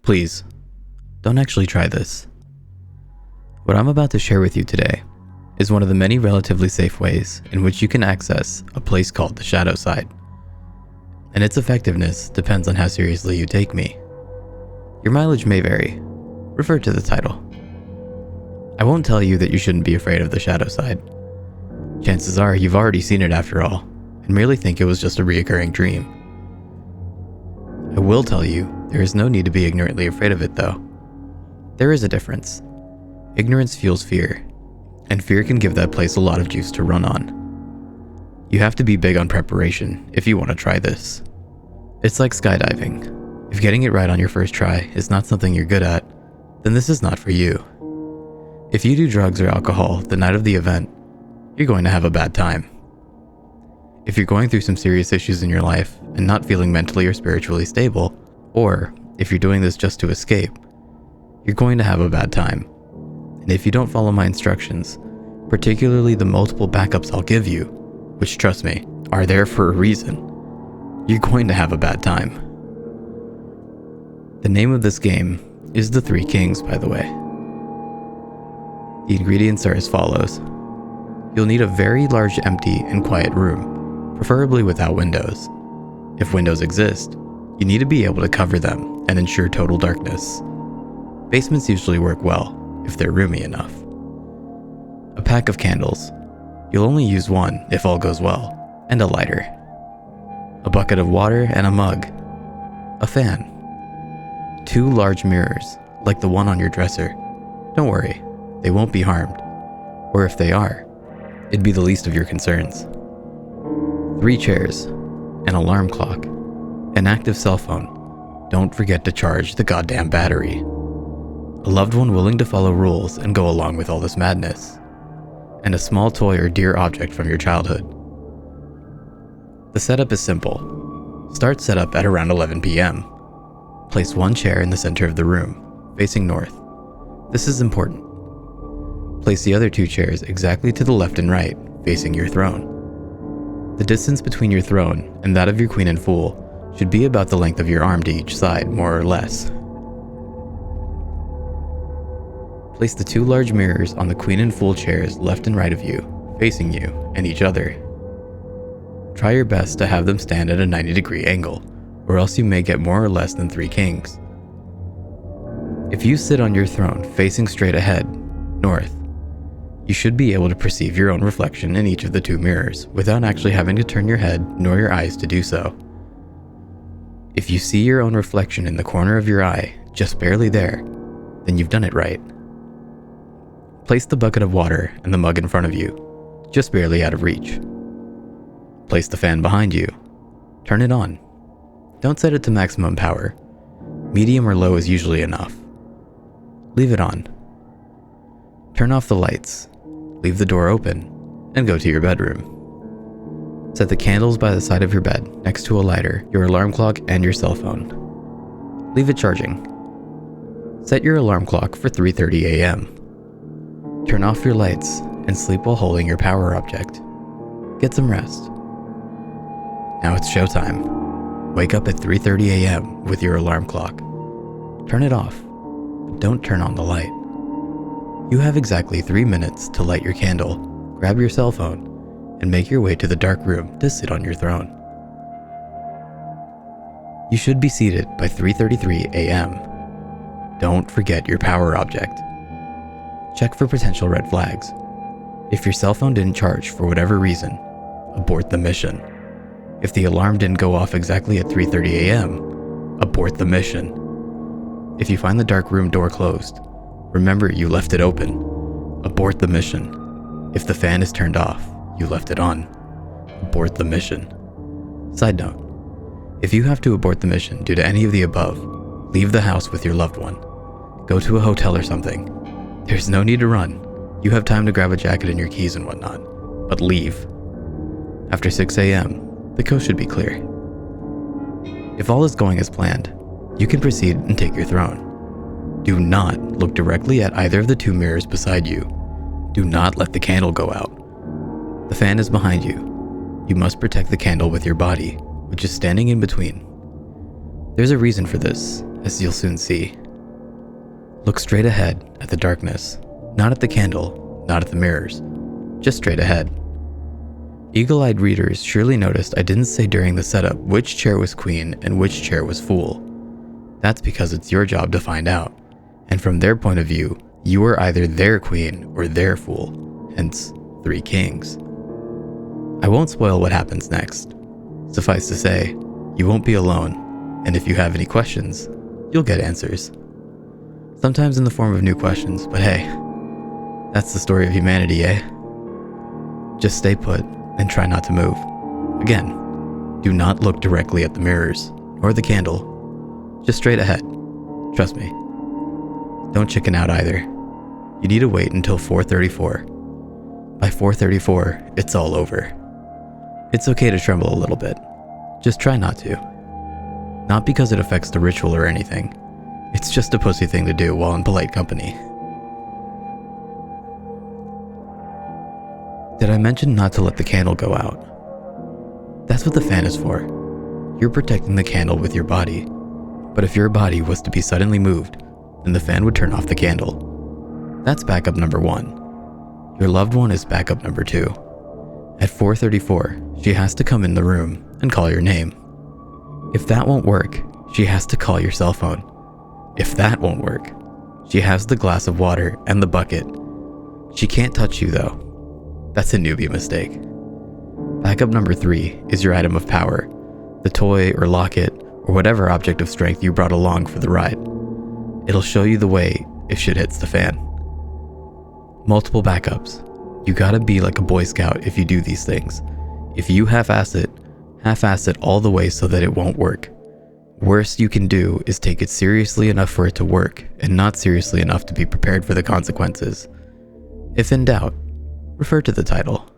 Please, don't actually try this. What I'm about to share with you today is one of the many relatively safe ways in which you can access a place called the shadow side. And its effectiveness depends on how seriously you take me. Your mileage may vary. Refer to the title. I won't tell you that you shouldn't be afraid of the shadow side. Chances are you've already seen it after all, and merely think it was just a reoccurring dream. I will tell you there is no need to be ignorantly afraid of it though. There is a difference. Ignorance fuels fear, and fear can give that place a lot of juice to run on. You have to be big on preparation if you want to try this. It's like skydiving. If getting it right on your first try is not something you're good at, then this is not for you. If you do drugs or alcohol the night of the event, you're going to have a bad time. If you're going through some serious issues in your life and not feeling mentally or spiritually stable, or if you're doing this just to escape, you're going to have a bad time. And if you don't follow my instructions, particularly the multiple backups I'll give you, which trust me, are there for a reason, you're going to have a bad time. The name of this game is The Three Kings, by the way. The ingredients are as follows. You'll need a very large, empty, and quiet room, preferably without windows. If windows exist, you need to be able to cover them and ensure total darkness. Basements usually work well, if they're roomy enough. A pack of candles. You'll only use one if all goes well, and a lighter. A bucket of water and a mug. A fan. 2 large mirrors, like the one on your dresser. Don't worry, they won't be harmed. Or if they are, it'd be the least of your concerns. 3 chairs, an alarm clock, an active cell phone. Don't forget to charge the goddamn battery. A loved one willing to follow rules and go along with all this madness. And a small toy or dear object from your childhood. The setup is simple. Start setup at around 11 p.m. Place 1 chair in the center of the room, facing north. This is important. Place the other 2 chairs exactly to the left and right, facing your throne. The distance between your throne and that of your queen and fool should be about the length of your arm to each side, more or less. Place the 2 large mirrors on the queen and fool chairs left and right of you, facing you and each other. Try your best to have them stand at a 90-degree angle, or else you may get more or less than 3 kings. If you sit on your throne facing straight ahead, north, you should be able to perceive your own reflection in each of the 2 mirrors without actually having to turn your head nor your eyes to do so. If you see your own reflection in the corner of your eye, just barely there, then you've done it right. Place the bucket of water and the mug in front of you, just barely out of reach. Place the fan behind you. Turn it on. Don't set it to maximum power. Medium or low is usually enough. Leave it on. Turn off the lights. Leave the door open and go to your bedroom. Set the candles by the side of your bed next to a lighter, your alarm clock, and your cell phone. Leave it charging. Set your alarm clock for 3:30 a.m. Turn off your lights and sleep while holding your power object. Get some rest. Now it's showtime. Wake up at 3:30 a.m. with your alarm clock. Turn it off, but don't turn on the light. You have exactly 3 minutes to light your candle, grab your cell phone, and make your way to the dark room to sit on your throne. You should be seated by 3:33 a.m. Don't forget your power object. Check for potential red flags. If your cell phone didn't charge for whatever reason, abort the mission. If the alarm didn't go off exactly at 3:30 a.m., abort the mission. If you find the dark room door closed, remember you left it open. Abort the mission. If the fan is turned off, you left it on. Abort the mission. Side note, if you have to abort the mission due to any of the above, leave the house with your loved one. Go to a hotel or something. There's no need to run. You have time to grab a jacket and your keys and whatnot, but leave. After 6 a.m., the coast should be clear. If all is going as planned, you can proceed and take your throne. Do not look directly at either of the 2 mirrors beside you. Do not let the candle go out. The fan is behind you. You must protect the candle with your body, which is standing in between. There's a reason for this, as you'll soon see. Look straight ahead at the darkness, not at the candle, not at the mirrors, just straight ahead. Eagle-eyed readers surely noticed I didn't say during the setup which chair was queen and which chair was fool. That's because it's your job to find out, and from their point of view, you are either their queen or their fool, hence 3 kings. I won't spoil what happens next. Suffice to say, you won't be alone, and if you have any questions, you'll get answers. Sometimes in the form of new questions, but hey, that's the story of humanity, eh? Just stay put and try not to move. Again, do not look directly at the mirrors or the candle, just straight ahead. Trust me. Don't chicken out either. You need to wait until 4:34. By 4:34, it's all over. It's okay to tremble a little bit. Just try not to. Not because it affects the ritual or anything. It's just a pussy thing to do while in polite company. Did I mention not to let the candle go out? That's what the fan is for. You're protecting the candle with your body. But if your body was to be suddenly moved, then the fan would turn off the candle. That's backup number 1. Your loved one is backup number 2. At 4:34, she has to come in the room and call your name. If that won't work, she has to call your cell phone. If that won't work, she has the glass of water and the bucket. She can't touch you though. That's a newbie mistake. Backup number 3 is your item of power, the toy or locket or whatever object of strength you brought along for the ride. It'll show you the way if shit hits the fan. Multiple backups. You gotta be like a Boy Scout if you do these things. If you half-ass it all the way so that it won't work. Worst you can do is take it seriously enough for it to work and not seriously enough to be prepared for the consequences. If in doubt, refer to the title.